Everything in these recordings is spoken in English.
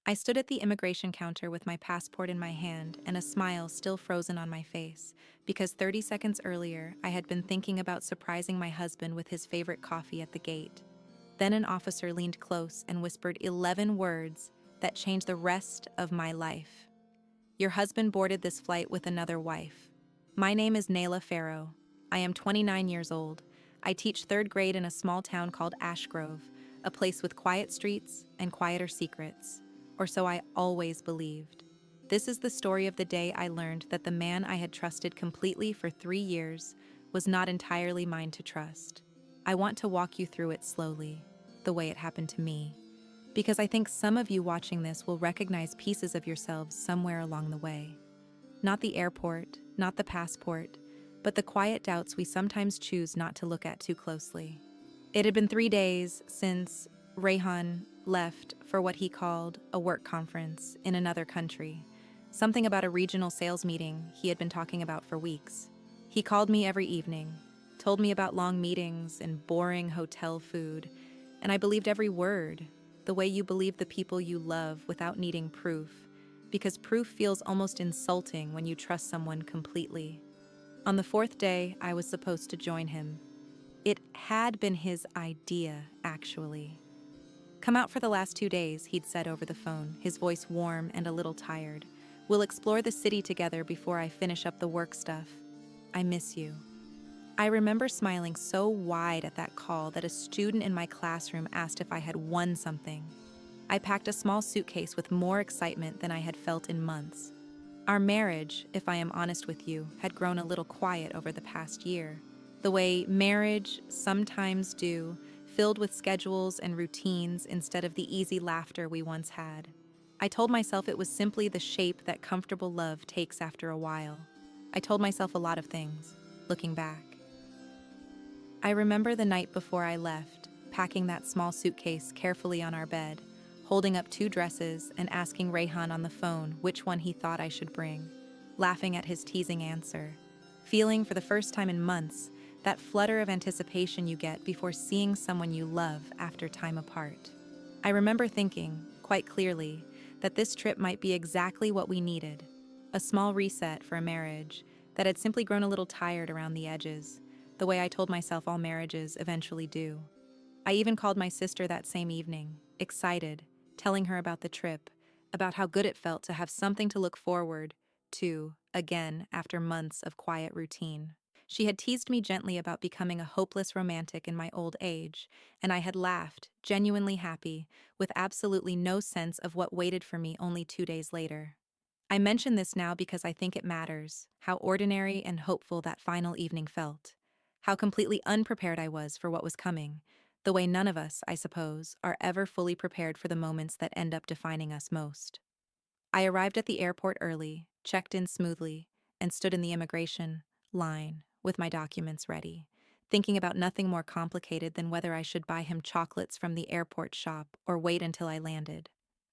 I stood at the immigration counter with my passport in my hand and a smile still frozen on my face, because 30 seconds earlier I had been thinking about surprising my husband with his favorite coffee at the gate. Then an officer leaned close and whispered 11 words that changed the rest of my life. Your husband boarded this flight with another wife. My name is Naila Farrow. I am 29 years old. I teach third grade in a small town called Ashgrove, a place with quiet streets and quieter secrets. Or so I always believed. This is the story of the day I learned that the man I had trusted completely for 3 years was not entirely mine to trust. I want to walk you through it slowly, the way it happened to me, because I think some of you watching this will recognize pieces of yourselves somewhere along the way. Not the airport, not the passport, but the quiet doubts we sometimes choose not to look at too closely. It had been 3 days since Rayhan left for what he called a work conference in another country, something about a regional sales meeting he had been talking about for weeks. He called me every evening, told me about long meetings and boring hotel food, and I believed every word, the way you believe the people you love without needing proof, because proof feels almost insulting when you trust someone completely. On the fourth day, I was supposed to join him. It had been his idea, actually. Come out for the last 2 days, he'd said over the phone, his voice warm and a little tired. We'll explore the city together before I finish up the work stuff. I miss you. I remember smiling so wide at that call that a student in my classroom asked if I had won something. I packed a small suitcase with more excitement than I had felt in months. Our marriage, if I am honest with you, had grown a little quiet over the past year, the way marriage sometimes do, filled with schedules and routines instead of the easy laughter we once had. I told myself it was simply the shape that comfortable love takes after a while. I told myself a lot of things, looking back. I remember the night before I left, packing that small suitcase carefully on our bed, holding up 2 dresses and asking Rayhan on the phone which one he thought I should bring, laughing at his teasing answer, feeling for the first time in months that flutter of anticipation you get before seeing someone you love after time apart. I remember thinking, quite clearly, that this trip might be exactly what we needed, a small reset for a marriage that had simply grown a little tired around the edges, the way I told myself all marriages eventually do. I even called my sister that same evening, excited, telling her about the trip, about how good it felt to have something to look forward to again after months of quiet routine. She had teased me gently about becoming a hopeless romantic in my old age, and I had laughed, genuinely happy, with absolutely no sense of what waited for me only 2 days later. I mention this now because I think it matters, how ordinary and hopeful that final evening felt, how completely unprepared I was for what was coming, the way none of us, I suppose, are ever fully prepared for the moments that end up defining us most. I arrived at the airport early, checked in smoothly, and stood in the immigration line with my documents ready, thinking about nothing more complicated than whether I should buy him chocolates from the airport shop or wait until I landed.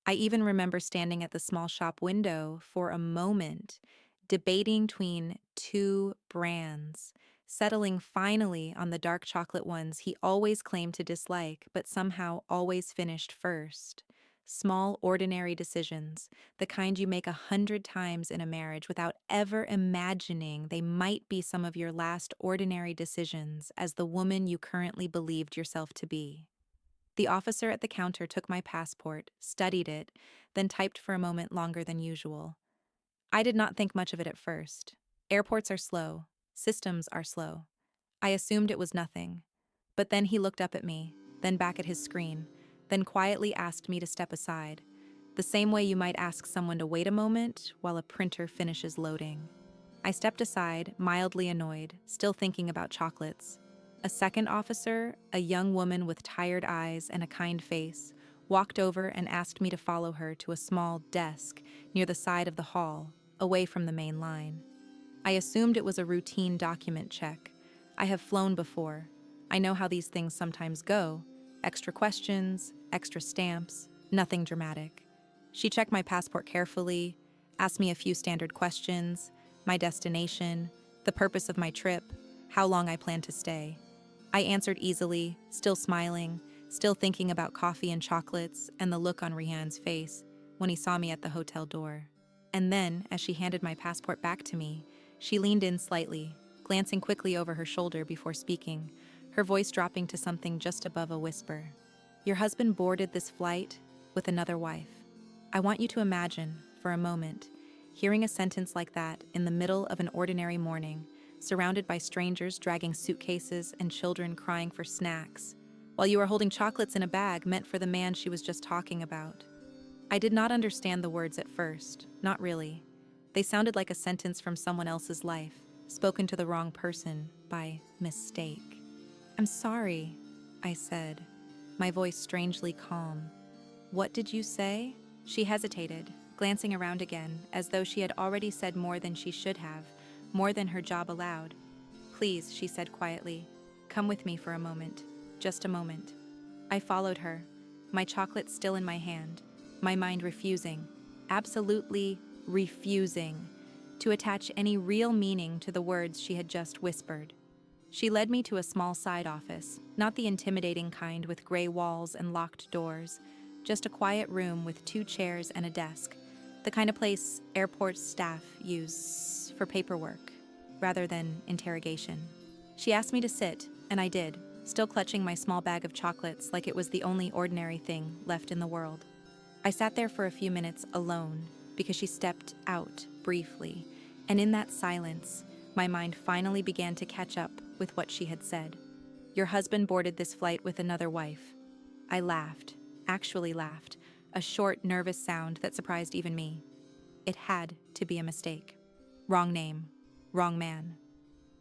I even remember standing at the small shop window for a moment, debating between 2 brands, settling finally on the dark chocolate ones he always claimed to dislike but somehow always finished first. Small, ordinary decisions, the kind you make 100 times in a marriage without ever imagining they might be some of your last ordinary decisions as the woman you currently believed yourself to be. The officer at the counter took my passport, studied it, then typed for a moment longer than usual. I did not think much of it at first. Airports are slow. Systems are slow. I assumed it was nothing. But then he looked up at me, then back at his screen, then quietly asked me to step aside, the same way you might ask someone to wait a moment while a printer finishes loading. I stepped aside, mildly annoyed, still thinking about chocolates. A second officer, a young woman with tired eyes and a kind face, walked over and asked me to follow her to a small desk near the side of the hall, away from the main line. I assumed it was a routine document check. I have flown before. I know how these things sometimes go. Extra questions, extra stamps, nothing dramatic. She checked my passport carefully, asked me a few standard questions, my destination, the purpose of my trip, how long I plan to stay. I answered easily, still smiling, still thinking about coffee and chocolates and the look on Rihan's face, when he saw me at the hotel door. And then, as she handed my passport back to me, she leaned in slightly, glancing quickly over her shoulder before speaking, her voice dropping to something just above a whisper. Your husband boarded this flight with another wife. I want you to imagine, for a moment, hearing a sentence like that in the middle of an ordinary morning, surrounded by strangers dragging suitcases and children crying for snacks, while you are holding chocolates in a bag meant for the man she was just talking about. I did not understand the words at first, not really. They sounded like a sentence from someone else's life, spoken to the wrong person by mistake. I'm sorry, I said, my voice strangely calm. What did you say? She hesitated, glancing around again, as though she had already said more than she should have, more than her job allowed. Please, she said quietly, come with me for a moment, just a moment. I followed her, my chocolate still in my hand, my mind refusing, absolutely refusing, to attach any real meaning to the words she had just whispered. She led me to a small side office, not the intimidating kind with gray walls and locked doors, just a quiet room with 2 chairs and a desk, the kind of place airport staff use for paperwork, rather than interrogation. She asked me to sit, and I did, still clutching my small bag of chocolates like it was the only ordinary thing left in the world. I sat there for a few minutes alone, because she stepped out briefly, and in that silence, my mind finally began to catch up with what she had said. Your husband boarded this flight with another wife. I laughed, actually laughed, a short, nervous sound that surprised even me. It had to be a mistake. Wrong name, wrong man.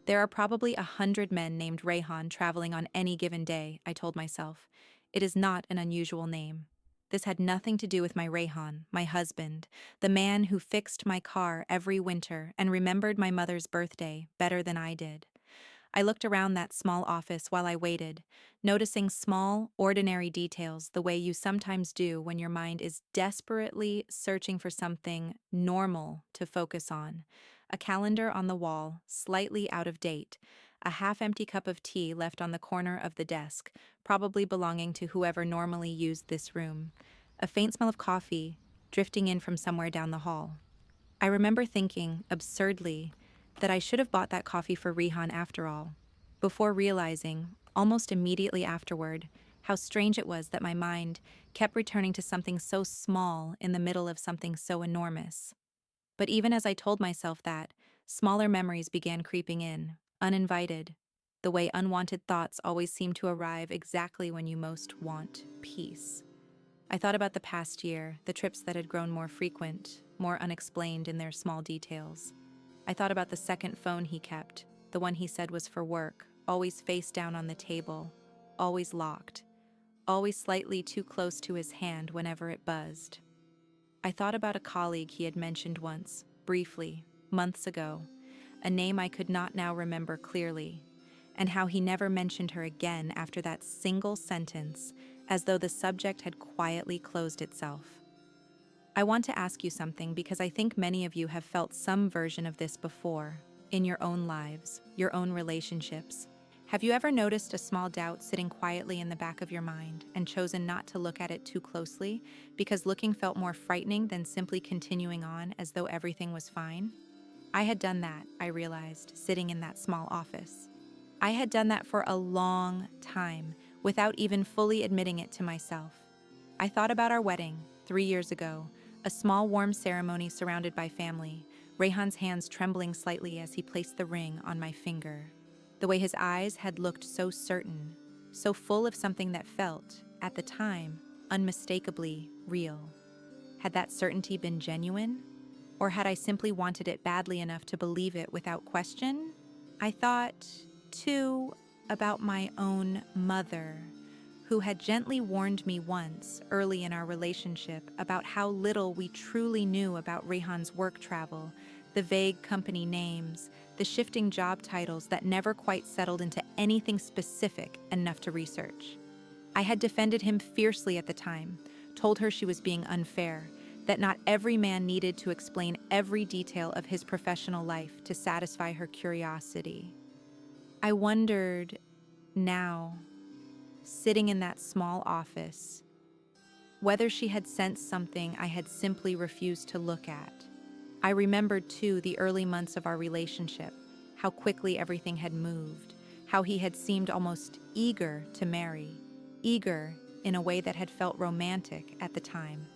There are probably 100 men named Rayhan traveling on any given day, I told myself. It is not an unusual name. This had nothing to do with my Rayhan, my husband, the man who fixed my car every winter and remembered my mother's birthday better than I did. I looked around that small office while I waited, noticing small, ordinary details the way you sometimes do when your mind is desperately searching for something normal to focus on. A calendar on the wall, slightly out of date, a half-empty cup of tea left on the corner of the desk, probably belonging to whoever normally used this room, a faint smell of coffee drifting in from somewhere down the hall. I remember thinking, absurdly, that I should have bought that coffee for Rihan after all, before realizing, almost immediately afterward, how strange it was that my mind kept returning to something so small in the middle of something so enormous. But even as I told myself that, smaller memories began creeping in, uninvited, the way unwanted thoughts always seem to arrive exactly when you most want peace. I thought about the past year, the trips that had grown more frequent, more unexplained in their small details. I thought about the second phone he kept, the one he said was for work, always face down on the table, always locked, always slightly too close to his hand whenever it buzzed. I thought about a colleague he had mentioned once, briefly, months ago, a name I could not now remember clearly, and how he never mentioned her again after that single sentence, as though the subject had quietly closed itself. I want to ask you something because I think many of you have felt some version of this before, in your own lives, your own relationships. Have you ever noticed a small doubt sitting quietly in the back of your mind and chosen not to look at it too closely because looking felt more frightening than simply continuing on as though everything was fine? I had done that, I realized, sitting in that small office. I had done that for a long time, without even fully admitting it to myself. I thought about our wedding, 3 years ago, a small warm ceremony surrounded by family, Rayhan's hands trembling slightly as he placed the ring on my finger. The way his eyes had looked so certain, so full of something that felt, at the time, unmistakably real. Had that certainty been genuine? Or had I simply wanted it badly enough to believe it without question? I thought, too, about my own mother, who had gently warned me once, early in our relationship, about how little we truly knew about Rayhan's work travel, the vague company names, the shifting job titles that never quite settled into anything specific enough to research. I had defended him fiercely at the time, told her she was being unfair, that not every man needed to explain every detail of his professional life to satisfy her curiosity. I wondered, now, sitting in that small office, whether she had sensed something I had simply refused to look at. I remembered, too, the early months of our relationship, how quickly everything had moved, how he had seemed almost eager to marry, eager in a way that had felt romantic at the time,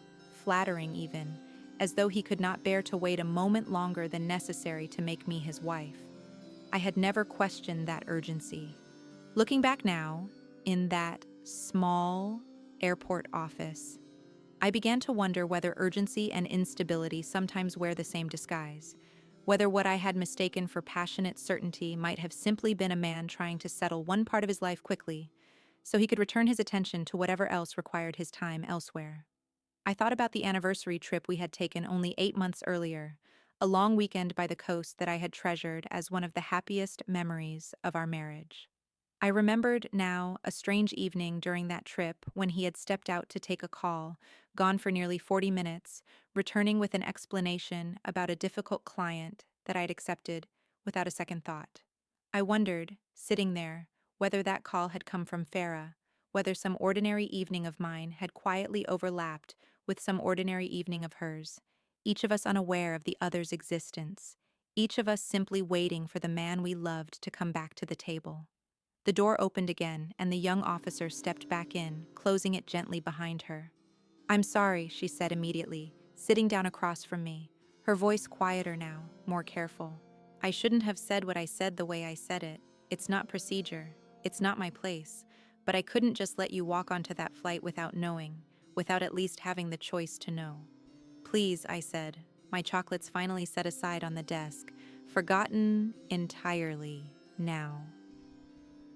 flattering even, as though he could not bear to wait a moment longer than necessary to make me his wife. I had never questioned that urgency. Looking back now, in that small airport office, I began to wonder whether urgency and instability sometimes wear the same disguise, whether what I had mistaken for passionate certainty might have simply been a man trying to settle one part of his life quickly, so he could return his attention to whatever else required his time elsewhere. I thought about the anniversary trip we had taken only 8 months earlier, a long weekend by the coast that I had treasured as one of the happiest memories of our marriage. I remembered now a strange evening during that trip when he had stepped out to take a call, gone for nearly 40 minutes, returning with an explanation about a difficult client that I'd accepted without a second thought. I wondered, sitting there, whether that call had come from Farah, whether some ordinary evening of mine had quietly overlapped with some ordinary evening of hers, each of us unaware of the other's existence, each of us simply waiting for the man we loved to come back to the table. The door opened again, and the young officer stepped back in, closing it gently behind her. "I'm sorry," she said immediately, sitting down across from me, her voice quieter now, more careful. "I shouldn't have said what I said the way I said it. It's not procedure. It's not my place. But I couldn't just let you walk onto that flight without knowing, without at least having the choice to know." "Please," I said, my chocolates finally set aside on the desk, forgotten entirely now.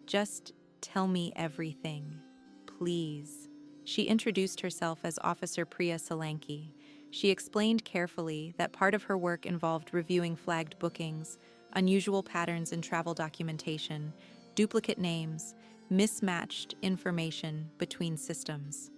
"Just tell me everything, please." She introduced herself as Officer Priya Solanki. She explained carefully that part of her work involved reviewing flagged bookings, unusual patterns in travel documentation, duplicate names, mismatched information between systems.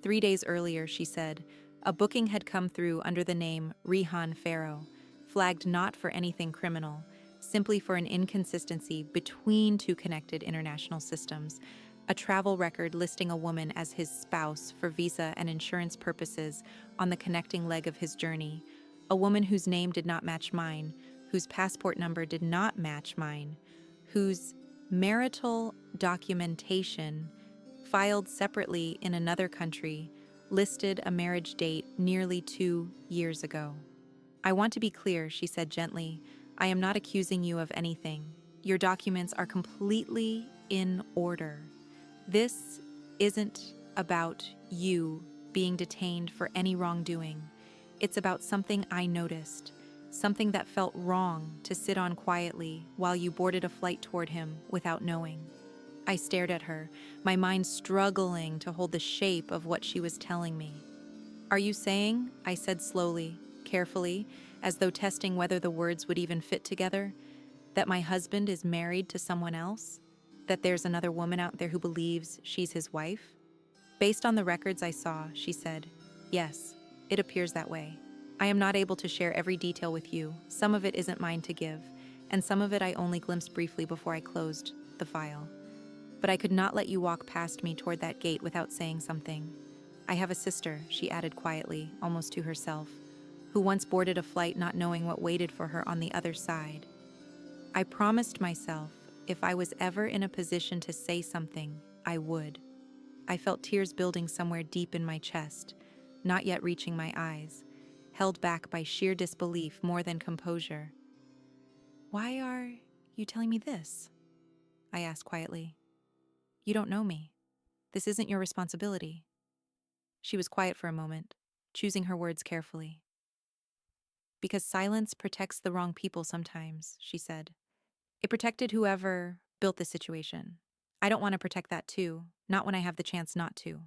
3 days earlier, she said, a booking had come through under the name Naila Farrow, flagged not for anything criminal, simply for an inconsistency between two connected international systems, a travel record listing a woman as his spouse for visa and insurance purposes on the connecting leg of his journey, a woman whose name did not match mine, whose passport number did not match mine, whose marital documentation, filed separately in another country, listed a marriage date nearly 2 years ago. "I want to be clear," she said gently. "I am not accusing you of anything. Your documents are completely in order. This isn't about you being detained for any wrongdoing. It's about something I noticed, something that felt wrong to sit on quietly while you boarded a flight toward him without knowing." I stared at her, my mind struggling to hold the shape of what she was telling me. "Are you saying," I said slowly, carefully, as though testing whether the words would even fit together, "that my husband is married to someone else? That there's another woman out there who believes she's his wife?" "Based on the records I saw," she said, "yes, it appears that way. I am not able to share every detail with you. Some of it isn't mine to give, and some of it I only glimpsed briefly before I closed the file. But I could not let you walk past me toward that gate without saying something. I have a sister," she added quietly, almost to herself, "who once boarded a flight not knowing what waited for her on the other side. I promised myself if I was ever in a position to say something, I would." I felt tears building somewhere deep in my chest, not yet reaching my eyes, held back by sheer disbelief more than composure. "Why are you telling me this?" I asked quietly. "You don't know me. This isn't your responsibility." She was quiet for a moment, choosing her words carefully. "Because silence protects the wrong people sometimes," she said. "It protected whoever built the situation. I don't want to protect that too, not when I have the chance not to.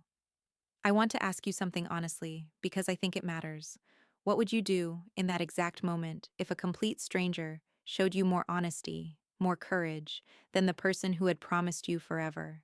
I want to ask you something honestly, because I think it matters. What would you do in that exact moment if a complete stranger showed you more honesty, more courage, than the person who had promised you forever?"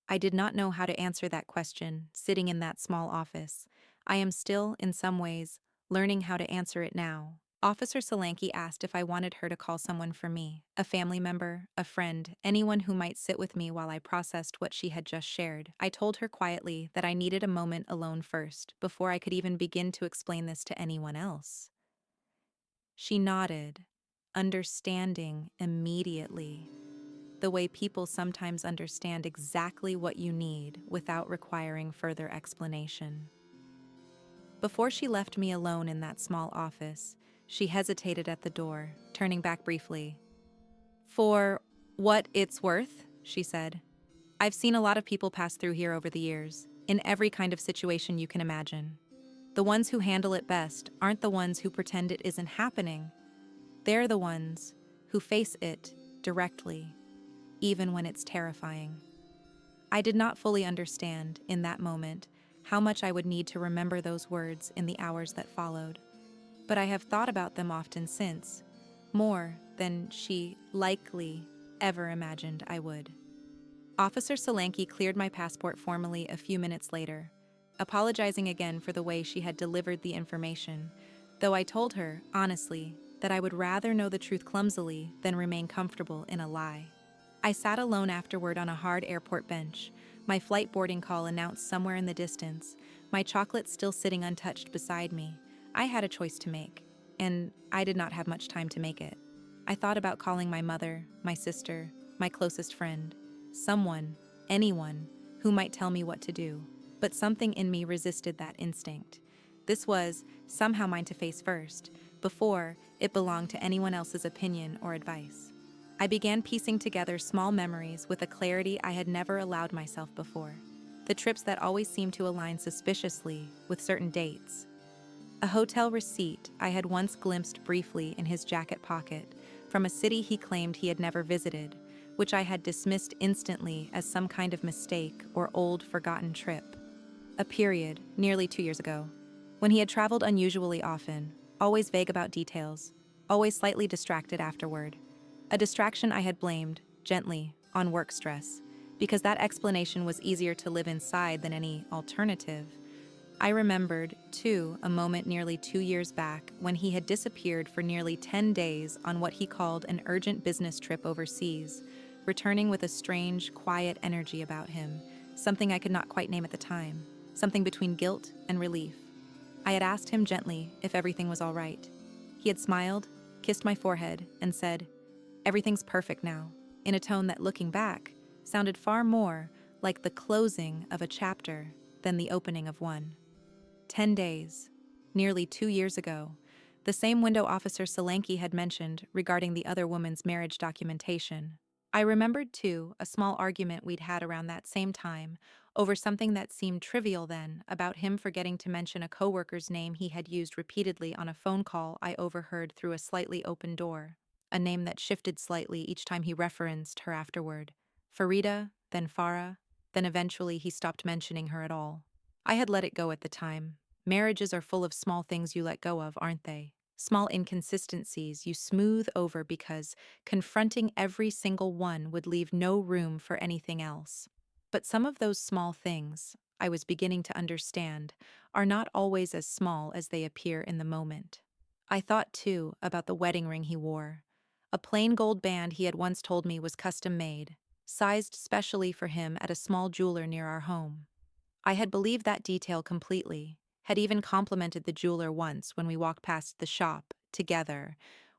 I did not know how to answer that question, sitting in that small office. I am still, in some ways, learning how to answer it now, Officer Solanke asked if I wanted her to call someone for me, a family member, a friend, anyone who might sit with me while I processed what she had just shared. I told her quietly that I needed a moment alone first, before I could even begin to explain this to anyone else. She nodded, understanding immediately, the way people sometimes understand exactly what you need without requiring further explanation. Before she left me alone in that small office, she hesitated at the door, turning back briefly. "For what it's worth," she said, "I've seen a lot of people pass through here over the years, in every kind of situation you can imagine. The ones who handle it best aren't the ones who pretend it isn't happening. They're the ones who face it directly, even when it's terrifying." I did not fully understand, in that moment, how much I would need to remember those words in the hours that followed, but I have thought about them often since, more than she likely ever imagined I would. Officer Solanke cleared my passport formally a few minutes later, apologizing again for the way she had delivered the information, though I told her, honestly, that I would rather know the truth clumsily than remain comfortable in a lie. I sat alone afterward on a hard airport bench, my flight boarding call announced somewhere in the distance, my chocolate still sitting untouched beside me. I had a choice to make, and I did not have much time to make it. I thought about calling my mother, my sister, my closest friend, someone, anyone, who might tell me what to do, but something in me resisted that instinct. This was somehow mine to face first, before it belonged to anyone else's opinion or advice. I began piecing together small memories with a clarity I had never allowed myself before. The trips that always seemed to align suspiciously with certain dates. A hotel receipt I had once glimpsed briefly in his jacket pocket from a city he claimed he had never visited, which I had dismissed instantly as some kind of mistake or old forgotten trip. A period, nearly 2 years ago, when he had traveled unusually often, always vague about details, always slightly distracted afterward. A distraction I had blamed, gently, on work stress, because that explanation was easier to live inside than any alternative. I remembered, too, a moment nearly 2 years back when he had disappeared for nearly 10 days on what he called an urgent business trip overseas, returning with a strange, quiet energy about him, something I could not quite name at the time, something between guilt and relief. I had asked him gently if everything was all right. He had smiled, kissed my forehead, and said, "Everything's perfect now," in a tone that, looking back, sounded far more like the closing of a chapter than the opening of one. 10 days, nearly 2 years ago, the same window Officer Solanke had mentioned regarding the other woman's marriage documentation. I remembered, too, a small argument we'd had around that same time over something that seemed trivial then, about him forgetting to mention a coworker's name he had used repeatedly on a phone call I overheard through a slightly open door, a name that shifted slightly each time he referenced her afterward. Farida, then Farah, then eventually he stopped mentioning her at all. I had let it go at the time. Marriages are full of small things you let go of, aren't they? Small inconsistencies you smooth over because confronting every single one would leave no room for anything else. But some of those small things, I was beginning to understand, are not always as small as they appear in the moment. I thought, too, about the wedding ring he wore. A plain gold band he had once told me was custom made, sized specially for him at a small jeweler near our home. I had believed that detail completely, had even complimented the jeweler once when we walked past the shop, together,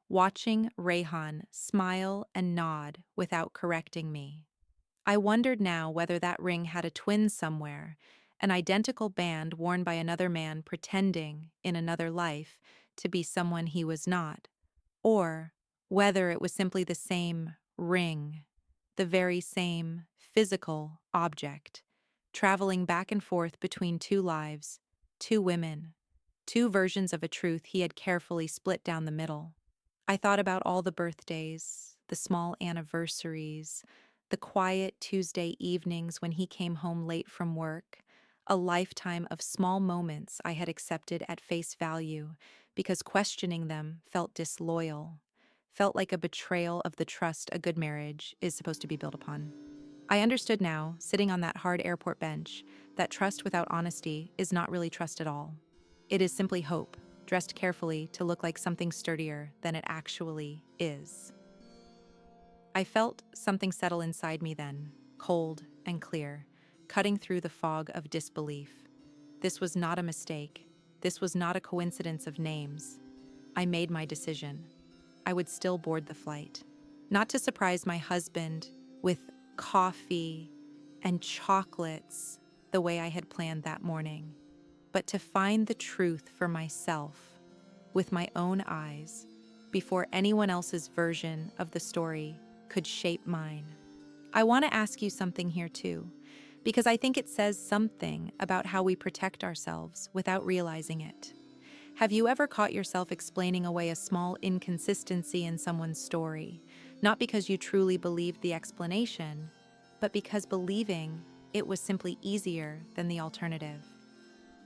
watching Rayhan smile and nod without correcting me. I wondered now whether that ring had a twin somewhere, an identical band worn by another man pretending, in another life, to be someone he was not, or whether it was simply the same ring, the very same physical object, traveling back and forth between two lives, two women, two versions of a truth he had carefully split down the middle. I thought about all the birthdays, the small anniversaries, the quiet Tuesday evenings when he came home late from work, a lifetime of small moments I had accepted at face value because questioning them felt disloyal, felt like a betrayal of the trust a good marriage is supposed to be built upon. I understood now, sitting on that hard airport bench, that trust without honesty is not really trust at all. It is simply hope, dressed carefully to look like something sturdier than it actually is. I felt something settle inside me then, cold and clear, cutting through the fog of disbelief. This was not a mistake. This was not a coincidence of names. I made my decision. I would still board the flight. Not to surprise my husband with coffee and chocolates the way I had planned that morning, but to find the truth for myself with my own eyes before anyone else's version of the story could shape mine. I want to ask you something here too, because I think it says something about how we protect ourselves without realizing it. Have you ever caught yourself explaining away a small inconsistency in someone's story, not because you truly believed the explanation, but because believing it was simply easier than the alternative?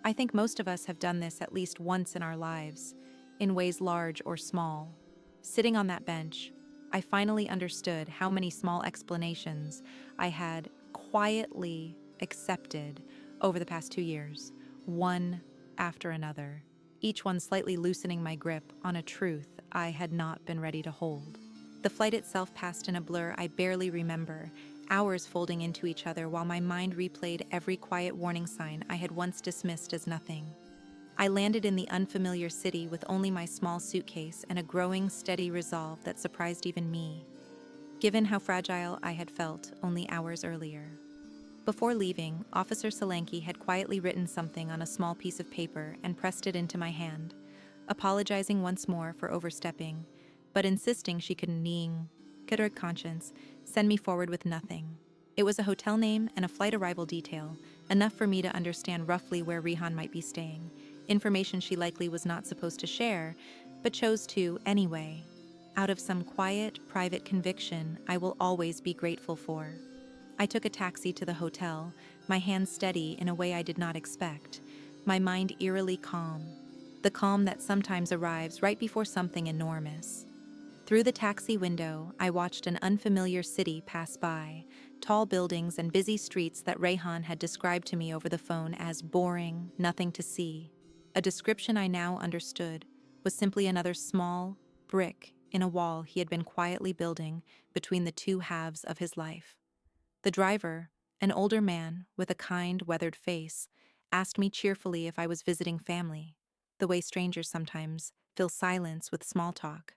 I think most of us have done this at least once in our lives, in ways large or small. Sitting on that bench, I finally understood how many small explanations I had quietly accepted over the past 2 years, one after another, each one slightly loosening my grip on a truth I had not been ready to hold. The flight itself passed in a blur I barely remember, hours folding into each other while my mind replayed every quiet warning sign I had once dismissed as nothing. I landed in the unfamiliar city with only my small suitcase and a growing, steady resolve that surprised even me, given how fragile I had felt only hours earlier. Before leaving, Officer Solanki had quietly written something on a small piece of paper and pressed it into my hand, apologizing once more for overstepping, but insisting she could her conscience, send me forward with nothing. It was a hotel name and a flight arrival detail, enough for me to understand roughly where Rihan might be staying, information she likely was not supposed to share, but chose to anyway, out of some quiet, private conviction I will always be grateful for. I took a taxi to the hotel, my hands steady in a way I did not expect, my mind eerily calm, the calm that sometimes arrives right before something enormous. Through the taxi window, I watched an unfamiliar city pass by, tall buildings and busy streets that Rayhan had described to me over the phone as boring, nothing to see. A description I now understood was simply another small brick in a wall he had been quietly building between the two halves of his life. The driver, an older man with a kind, weathered face, asked me cheerfully if I was visiting family, the way strangers sometimes fill silence with small talk.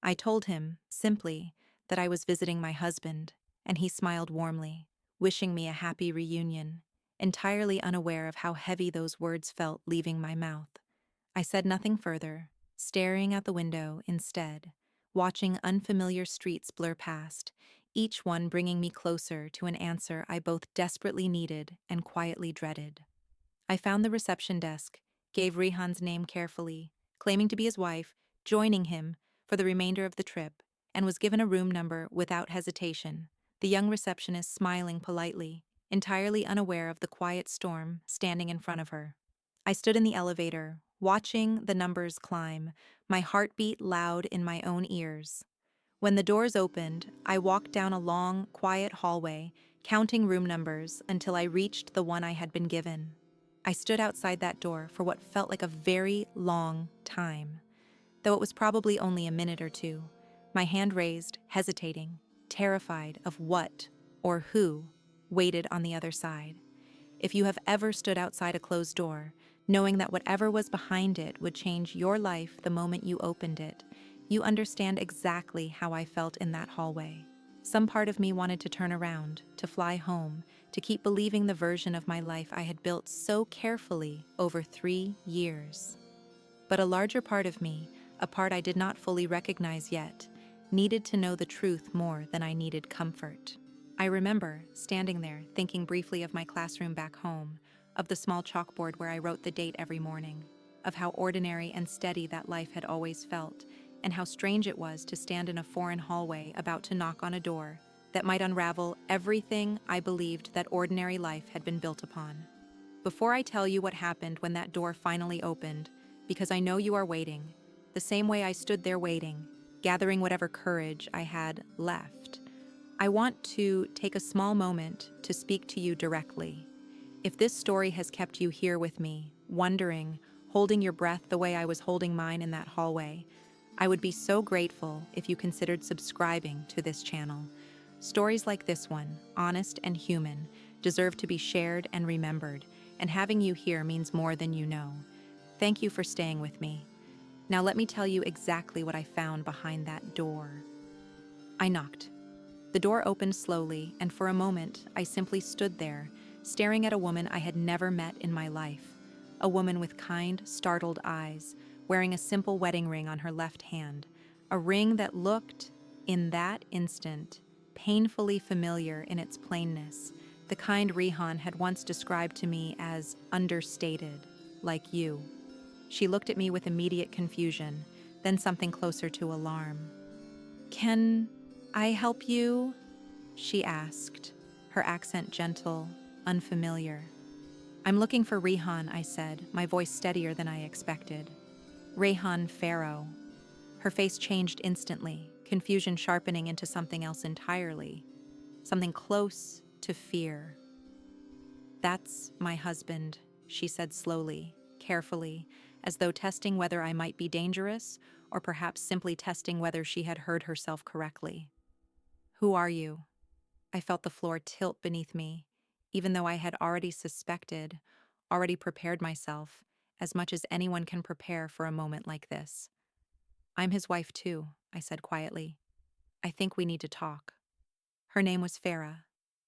I told him, simply, that I was visiting my husband, and he smiled warmly, wishing me a happy reunion, entirely unaware of how heavy those words felt leaving my mouth. I said nothing further, staring out the window instead, watching unfamiliar streets blur past, each one bringing me closer to an answer I both desperately needed and quietly dreaded. I found the reception desk, gave Rihan's name carefully, claiming to be his wife, joining him for the remainder of the trip, and was given a room number without hesitation, the young receptionist smiling politely, entirely unaware of the quiet storm standing in front of her. I stood in the elevator, watching the numbers climb, my heartbeat loud in my own ears. When the doors opened, I walked down a long, quiet hallway, counting room numbers until I reached the one I had been given. I stood outside that door for what felt like a very long time, though it was probably only a minute or two, my hand raised, hesitating, terrified of what or who waited on the other side. If you have ever stood outside a closed door, knowing that whatever was behind it would change your life the moment you opened it, you understand exactly how I felt in that hallway. Some part of me wanted to turn around, to fly home, to keep believing the version of my life I had built so carefully over 3 years. But a larger part of me, a part I did not fully recognize yet, needed to know the truth more than I needed comfort. I remember standing there, thinking briefly of my classroom back home, of the small chalkboard where I wrote the date every morning, of how ordinary and steady that life had always felt, and how strange it was to stand in a foreign hallway about to knock on a door that might unravel everything I believed that ordinary life had been built upon. Before I tell you what happened when that door finally opened, because I know you are waiting, the same way I stood there waiting, gathering whatever courage I had left, I want to take a small moment to speak to you directly. If this story has kept you here with me, wondering holding your breath the way I was holding mine in that hallway. I would be so grateful if you considered subscribing to this channel. Stories like this one, honest and human, deserve to be shared and remembered, and having you here means more than you know. Thank you for staying with me. Now let me tell you exactly what I found behind that door. I knocked. The door opened slowly, and for a moment, I simply stood there, staring at a woman I had never met in my life. A woman with kind, startled eyes, wearing a simple wedding ring on her left hand. A ring that looked, in that instant, painfully familiar in its plainness. The kind Rihan had once described to me as understated, like you. She looked at me with immediate confusion, then something closer to alarm. "Can I help you?" she asked, her accent gentle, unfamiliar. "I'm looking for Rihan," I said, my voice steadier than I expected. "Naila Farrow." Her face changed instantly, confusion sharpening into something else entirely, something close to fear. "That's my husband," she said slowly, carefully, as though testing whether I might be dangerous, or perhaps simply testing whether she had heard herself correctly. "Who are you?" I felt the floor tilt beneath me, even though I had already suspected, already prepared myself, as much as anyone can prepare for a moment like this. "I'm his wife too," I said quietly. "I think we need to talk." Her name was Farah.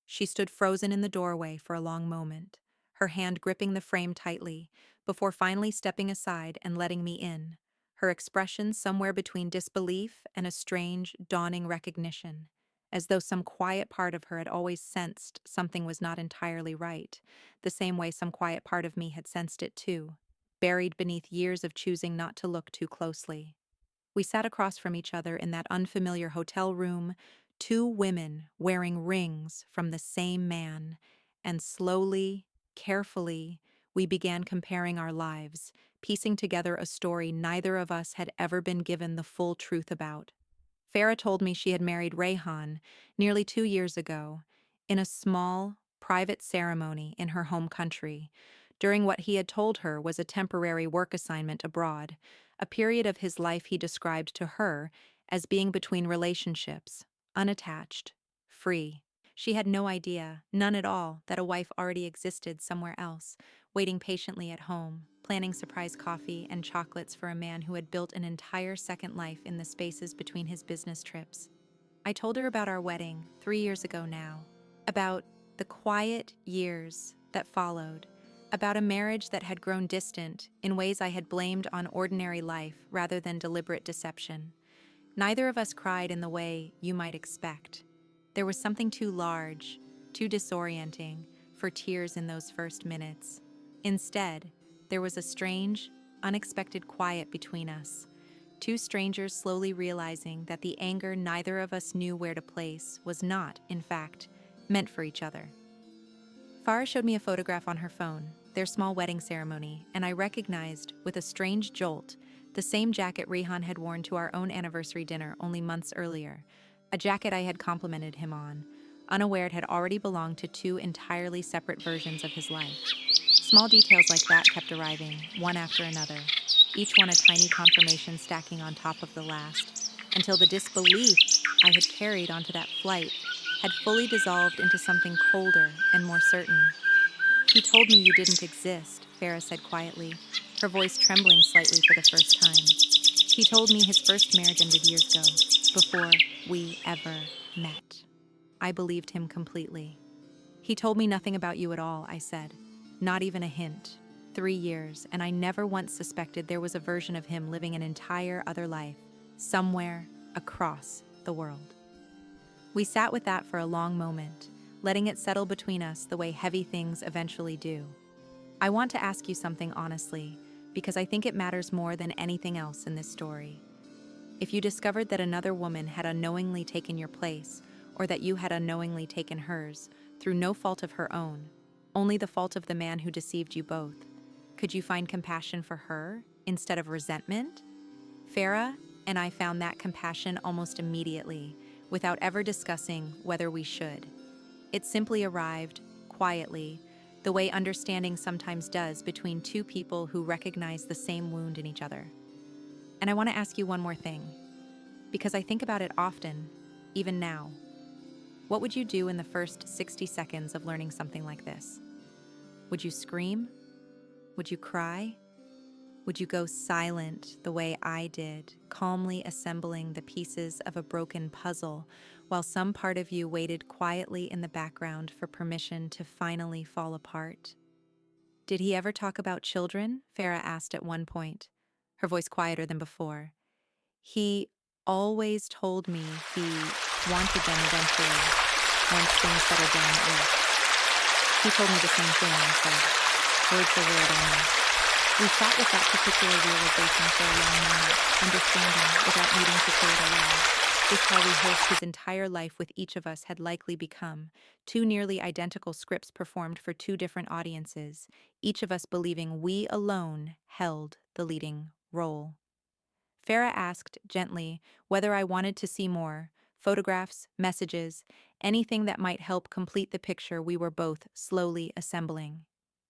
She stood frozen in the doorway for a long moment, her hand gripping the frame tightly, before finally stepping aside and letting me in, her expression somewhere between disbelief and a strange, dawning recognition, as though some quiet part of her had always sensed something was not entirely right, the same way some quiet part of me had sensed it too, buried beneath years of choosing not to look too closely. We sat across from each other in that unfamiliar hotel room, two women wearing rings from the same man, and slowly, carefully, we began comparing our lives, piecing together a story neither of us had ever been given the full truth about. Farah told me she had married Rayhan nearly 2 years ago, in a small, private ceremony in her home country, during what he had told her was a temporary work assignment abroad, a period of his life he described to her as being between relationships, unattached, free. She had no idea, none at all, that a wife already existed somewhere else, waiting patiently at home, planning surprise coffee and chocolates for a man who had built an entire second life in the spaces between his business trips. I told her about our wedding 3 years ago now, about the quiet years that followed, about a marriage that had grown distant in ways I had blamed on ordinary life rather than deliberate deception. Neither of us cried in the way you might expect. There was something too large, too disorienting, for tears in those first minutes. Instead, there was a strange, unexpected quiet between us. Two strangers slowly realizing that the anger neither of us knew where to place was not, in fact, meant for each other. Farah showed me a photograph on her phone, their small wedding ceremony, and I recognized, with a strange jolt, the same jacket Rehan had worn to our own anniversary dinner only months earlier, a jacket I had complimented him on, unaware it had already belonged to two entirely separate versions of his life. Small details like that kept arriving, one after another, each one a tiny confirmation stacking on top of the last, until the disbelief I had carried onto that flight had fully dissolved into something colder and more certain. "He told me you didn't exist," Farah said quietly, her voice trembling slightly for the first time. "He told me his first marriage ended years ago, before we ever met." I believed him completely. "He told me nothing about you at all," I said. "Not even a hint. 3 years, and I never once suspected there was a version of him living an entire other life, somewhere across the world." We sat with that for a long moment, letting it settle between us the way heavy things eventually do. "I want to ask you something honestly, because I think it matters more than anything else in this story. If you discovered that another woman had unknowingly taken your place, or that you had unknowingly taken hers, through no fault of her own, only the fault of the man who deceived you both, could you find compassion for her instead of resentment?" Farah and I found that compassion almost immediately, without ever discussing whether we should. It simply arrived, quietly, the way understanding sometimes does between two people who recognize the same wound in each other. And I want to ask you one more thing, because I think about it often, even now. What would you do in the first 60 seconds of learning something like this? Would you scream? Would you cry? Would you go silent the way I did, calmly assembling the pieces of a broken puzzle, while some part of you waited quietly in the background for permission to finally fall apart? Did he ever talk about children? Farah asked at one point, her voice quieter than before. He always told me he wanted them eventually, once things settled down at work. He told me the same thing, I said, word for word almost. We sat with that particular realization for a long moment, understanding without needing to say it aloud. Just how rehearsed his entire life with each of us had likely become, two nearly identical scripts performed for two different audiences, each of us believing we alone held the leading role. Farah asked, gently, whether I wanted to see more photographs, messages, anything that might help complete the picture we were both slowly assembling.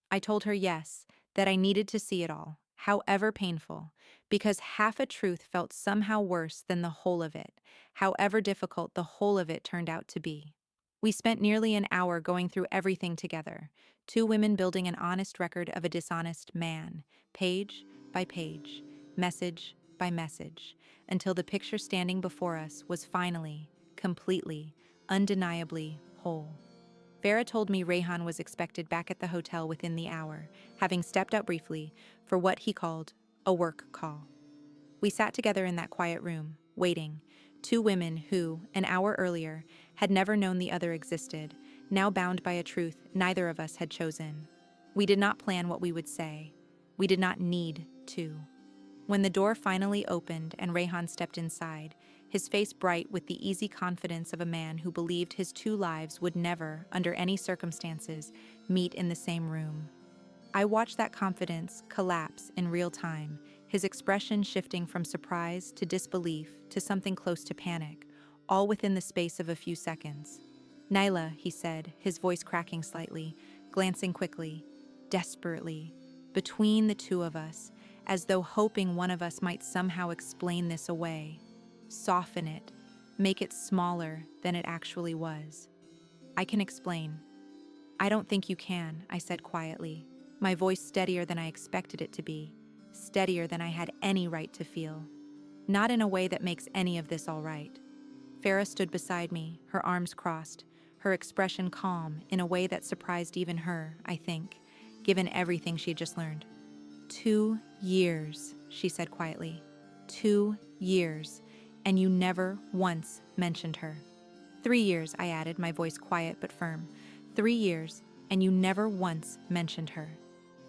I told her yes, that I needed to see it all, however painful, because half a truth felt somehow worse than the whole of it, however difficult the whole of it turned out to be. We spent nearly an hour going through everything together, two women building an honest record of a dishonest man, page by page, message by message, until the picture standing before us was finally, completely, undeniably whole. Farah told me Rayhan was expected back at the hotel within the hour, having stepped out briefly for what he called a work call. We sat together in that quiet room, waiting, two women who, an hour earlier, had never known the other existed, now bound by a truth neither of us had chosen. We did not plan what we would say. We did not need to. When the door finally opened and Rayhan stepped inside, his face bright with the easy confidence of a man who believed his two lives would never, under any circumstances, meet in the same room. I watched that confidence collapse in real time, his expression shifting from surprise to disbelief to something close to panic, all within the space of a few seconds. Naila, he said, his voice cracking slightly, glancing quickly, desperately, between the two of us, as though hoping one of us might somehow explain this away, soften it, make it smaller than it actually was. I can explain. I don't think you can, I said quietly, my voice steadier than I expected it to be, steadier than I had any right to feel. Not in a way that makes any of this all right. Farah stood beside me, her arms crossed, her expression calm in a way that surprised even her, I think, given everything she'd just learned. 2 years, she said quietly. 2 years, and you never once mentioned her. 3 years, I added, my voice quiet but firm. 3 years, and you never once mentioned her.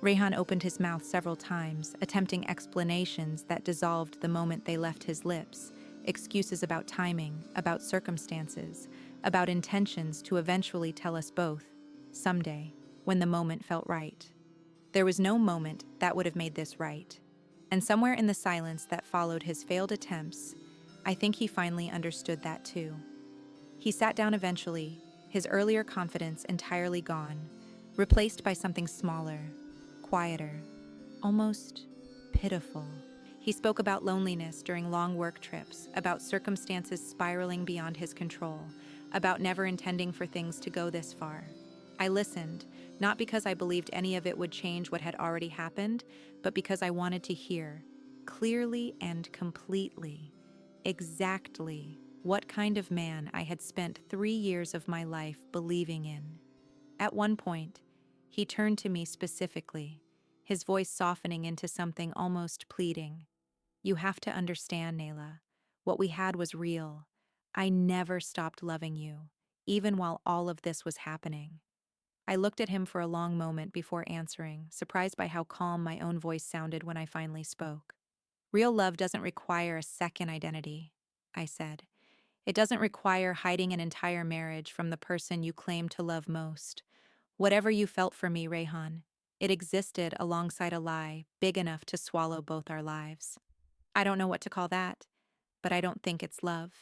Rayhan opened his mouth several times, attempting explanations that dissolved the moment they left his lips, excuses about timing, about circumstances, about intentions to eventually tell us both, someday, when the moment felt right. There was no moment that would have made this right. And somewhere in the silence that followed his failed attempts, I think he finally understood that too. He sat down eventually, his earlier confidence entirely gone, replaced by something smaller, quieter, almost pitiful. He spoke about loneliness during long work trips, about circumstances spiraling beyond his control, about never intending for things to go this far. I listened, not because I believed any of it would change what had already happened, but because I wanted to hear, clearly and completely, exactly what kind of man I had spent 3 years of my life believing in. At one point, he turned to me specifically, his voice softening into something almost pleading. You have to understand, Naila. What we had was real. I never stopped loving you, even while all of this was happening. I looked at him for a long moment before answering, surprised by how calm my own voice sounded when I finally spoke. Real love doesn't require a second identity, I said. It doesn't require hiding an entire marriage from the person you claim to love most. Whatever you felt for me, Rayhan, it existed alongside a lie big enough to swallow both our lives. I don't know what to call that, but I don't think it's love.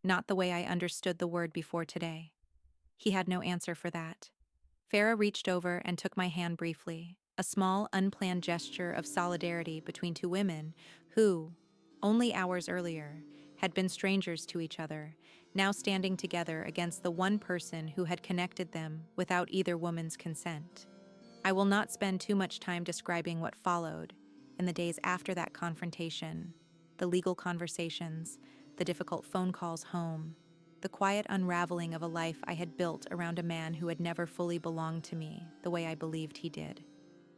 Not the way I understood the word before today. He had no answer for that. Farah reached over and took my hand briefly, a small, unplanned gesture of solidarity between two women who, only hours earlier, had been strangers to each other, now standing together against the one person who had connected them without either woman's consent. I will not spend too much time describing what followed in the days after that confrontation, the legal conversations, the difficult phone calls home, the quiet unraveling of a life I had built around a man who had never fully belonged to me the way I believed he did.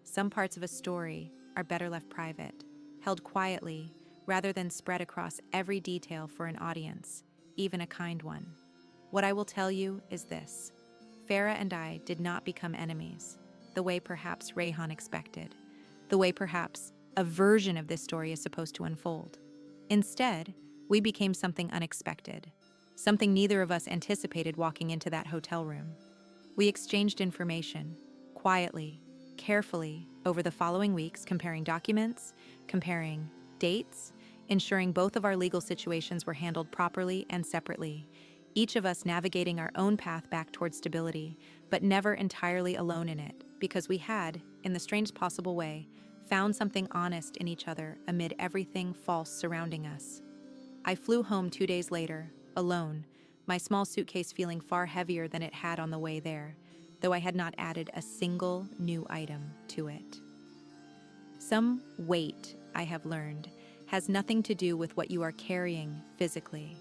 Some parts of a story are better left private, held quietly, rather than spread across every detail for an audience, even a kind one. What I will tell you is this: Farah and I did not become enemies, the way perhaps Rayhan expected, the way perhaps a version of this story is supposed to unfold. Instead, we became something unexpected, something neither of us anticipated walking into that hotel room. We exchanged information, quietly, carefully, over the following weeks, comparing documents, comparing dates, ensuring both of our legal situations were handled properly and separately, each of us navigating our own path back toward stability, but never entirely alone in it, because we had, in the strangest possible way, found something honest in each other amid everything false surrounding us. I flew home 2 days later, alone, my small suitcase feeling far heavier than it had on the way there, though I had not added a single new item to it. Some weight, I have learned, has nothing to do with what you are carrying physically.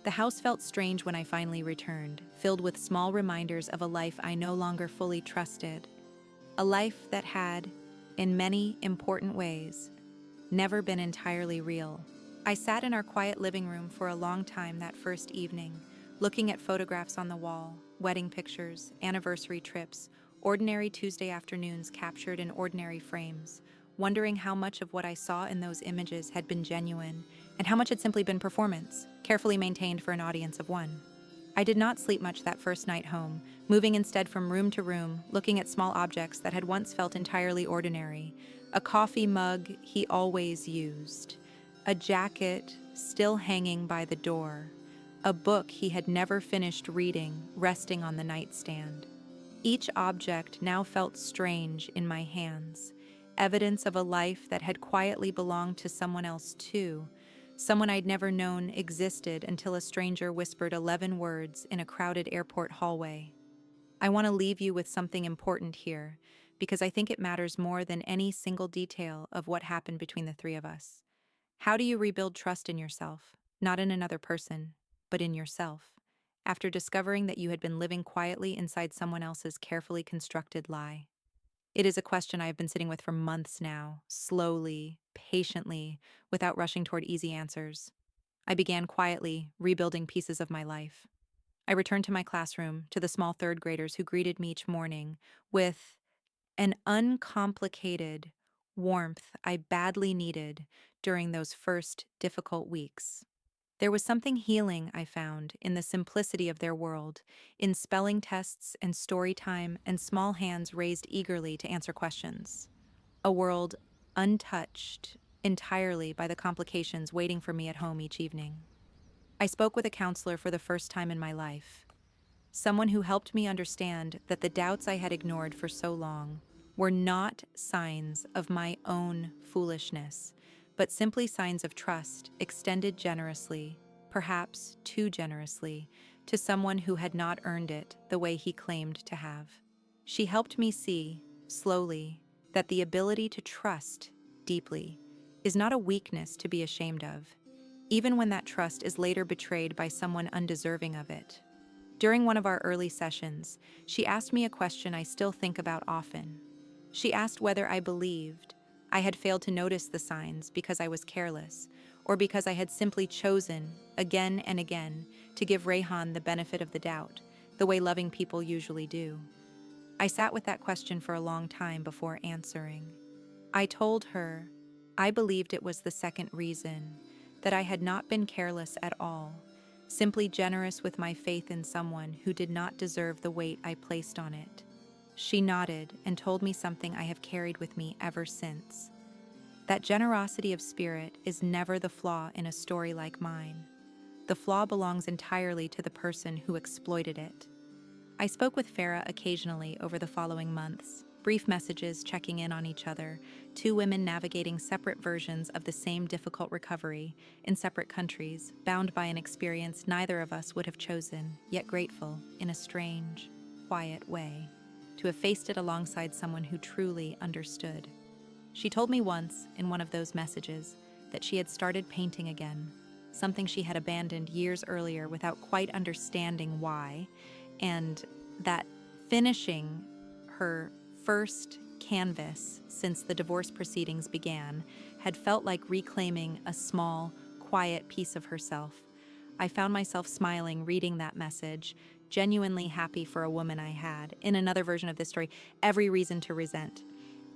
The house felt strange when I finally returned, filled with small reminders of a life I no longer fully trusted, a life that had, in many important ways, never been entirely real. I sat in our quiet living room for a long time that first evening, looking at photographs on the wall, wedding pictures, anniversary trips, ordinary Tuesday afternoons captured in ordinary frames, wondering how much of what I saw in those images had been genuine and how much had simply been performance, carefully maintained for an audience of one. I did not sleep much that first night home, moving instead from room to room, looking at small objects that had once felt entirely ordinary. A coffee mug he always used, a jacket still hanging by the door, a book he had never finished reading resting on the nightstand. Each object now felt strange in my hands, evidence of a life that had quietly belonged to someone else too, someone I'd never known existed until a stranger whispered 11 words in a crowded airport hallway. I want to leave you with something important here, because I think it matters more than any single detail of what happened between the three of us. How do you rebuild trust in yourself, not in another person, but in yourself, after discovering that you had been living quietly inside someone else's carefully constructed lie? It is a question I have been sitting with for months now, slowly, patiently, without rushing toward easy answers. I began quietly, rebuilding pieces of my life. I returned to my classroom, to the small third graders who greeted me each morning with an uncomplicated warmth I badly needed during those first difficult weeks. There was something healing, I found, in the simplicity of their world, in spelling tests and story time and small hands raised eagerly to answer questions. A world untouched entirely by the complications waiting for me at home each evening. I spoke with a counselor for the first time in my life, someone who helped me understand that the doubts I had ignored for so long were not signs of my own foolishness, but simply signs of trust extended generously, perhaps too generously, to someone who had not earned it the way he claimed to have. She helped me see, slowly, that the ability to trust deeply is not a weakness to be ashamed of, even when that trust is later betrayed by someone undeserving of it. During one of our early sessions, she asked me a question I still think about often. She asked whether I believed I had failed to notice the signs because I was careless, or because I had simply chosen, again and again, to give Rayhan the benefit of the doubt, the way loving people usually do. I sat with that question for a long time before answering. I told her I believed it was the second reason, that I had not been careless at all, simply generous with my faith in someone who did not deserve the weight I placed on it. She nodded and told me something I have carried with me ever since. That generosity of spirit is never the flaw in a story like mine. The flaw belongs entirely to the person who exploited it. I spoke with Farah occasionally over the following months, brief messages checking in on each other, two women navigating separate versions of the same difficult recovery in separate countries, bound by an experience neither of us would have chosen, yet grateful, in a strange, quiet way, to have faced it alongside someone who truly understood. She told me once, in one of those messages, that she had started painting again, something she had abandoned years earlier without quite understanding why, and that finishing her first canvas since the divorce proceedings began had felt like reclaiming a small, quiet piece of herself. I found myself smiling reading that message, genuinely happy for a woman I had, in another version of this story, every reason to resent.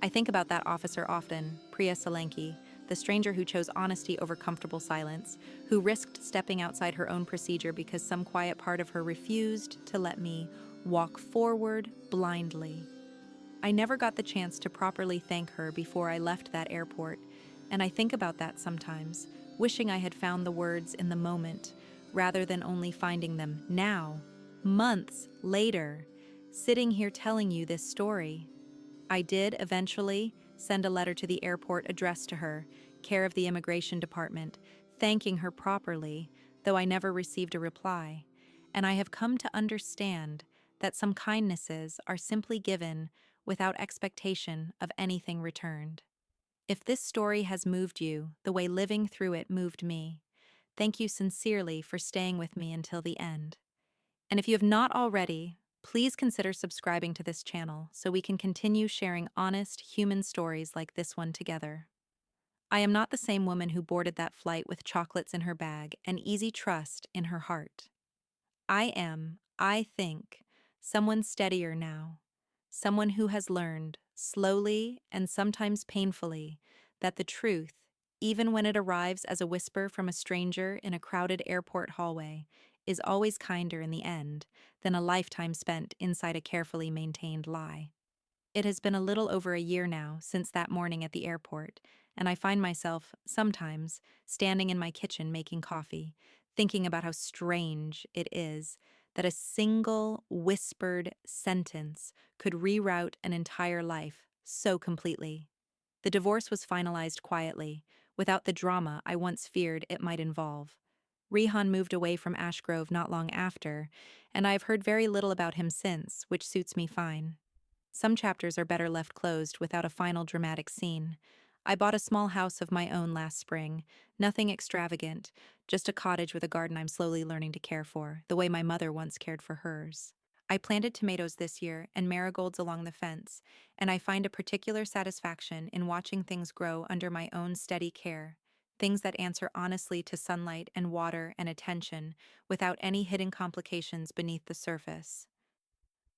I think about that officer often, Priya Solanki, the stranger who chose honesty over comfortable silence, who risked stepping outside her own procedure because some quiet part of her refused to let me walk forward blindly. I never got the chance to properly thank her before I left that airport, and I think about that sometimes, wishing I had found the words in the moment, rather than only finding them now, months later, sitting here telling you this story. I did eventually send a letter to the airport addressed to her, care of the immigration department, thanking her properly, though I never received a reply. And I have come to understand that some kindnesses are simply given without expectation of anything returned. If this story has moved you the way living through it moved me, thank you sincerely for staying with me until the end. And if you have not already, please consider subscribing to this channel so we can continue sharing honest, human stories like this one together. I am not the same woman who boarded that flight with chocolates in her bag and easy trust in her heart. I am, I think, someone steadier now, someone who has learned, slowly and sometimes painfully, that the truth, even when it arrives as a whisper from a stranger in a crowded airport hallway, is always kinder in the end than a lifetime spent inside a carefully maintained lie. It has been a little over a year now since that morning at the airport, and I find myself, sometimes, standing in my kitchen making coffee, thinking about how strange it is that a single whispered sentence could reroute an entire life so completely. The divorce was finalized quietly, without the drama I once feared it might involve. Rihan moved away from Ashgrove not long after, and I've heard very little about him since, which suits me fine. Some chapters are better left closed without a final dramatic scene. I bought a small house of my own last spring, nothing extravagant, just a cottage with a garden I'm slowly learning to care for, the way my mother once cared for hers. I planted tomatoes this year and marigolds along the fence, and I find a particular satisfaction in watching things grow under my own steady care, things that answer honestly to sunlight and water and attention without any hidden complications beneath the surface.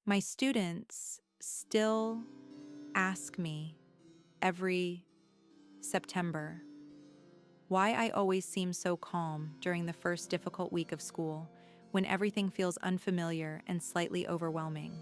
My students still ask me every September why I always seem so calm during the first difficult week of school when everything feels unfamiliar and slightly overwhelming.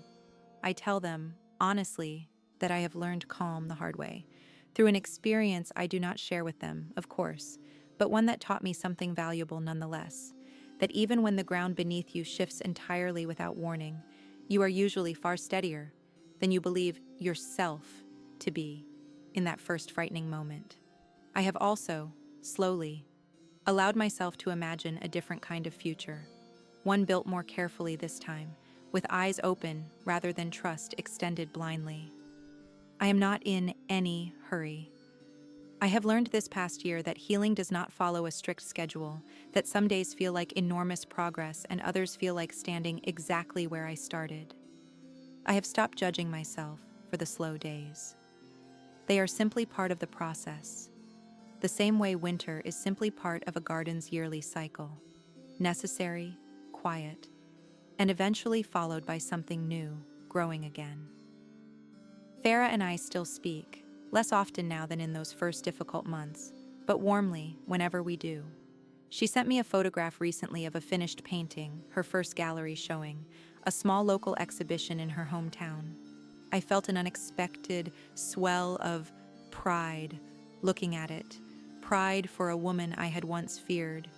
I tell them, honestly, that I have learned calm the hard way, through an experience I do not share with them, of course, but one that taught me something valuable nonetheless, that even when the ground beneath you shifts entirely without warning, you are usually far steadier than you believe yourself to be in that first frightening moment. I have also, slowly, allowed myself to imagine a different kind of future, one built more carefully this time, with eyes open rather than trust extended blindly. I am not in any hurry. I have learned this past year that healing does not follow a strict schedule, that some days feel like enormous progress and others feel like standing exactly where I started. I have stopped judging myself for the slow days. They are simply part of the process, the same way winter is simply part of a garden's yearly cycle, necessary, quiet, and eventually followed by something new, growing again. Farah and I still speak, less often now than in those first difficult months, but warmly whenever we do. She sent me a photograph recently of a finished painting, her first gallery showing, a small local exhibition in her hometown. I felt an unexpected swell of pride looking at it, pride for a woman I had once feared,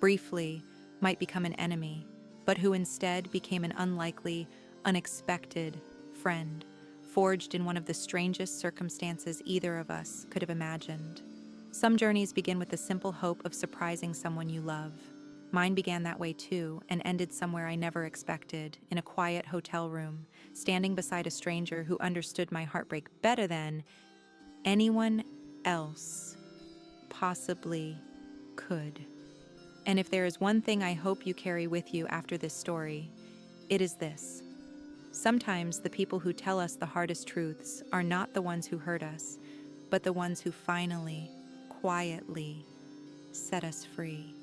briefly might become an enemy, but who instead became an unlikely, unexpected friend, forged in one of the strangest circumstances either of us could have imagined. Some journeys begin with the simple hope of surprising someone you love. Mine began that way too, and ended somewhere I never expected, in a quiet hotel room, standing beside a stranger who understood my heartbreak better than anyone else possibly could. And if there is one thing I hope you carry with you after this story, it is this. Sometimes the people who tell us the hardest truths are not the ones who hurt us, but the ones who finally, quietly set us free.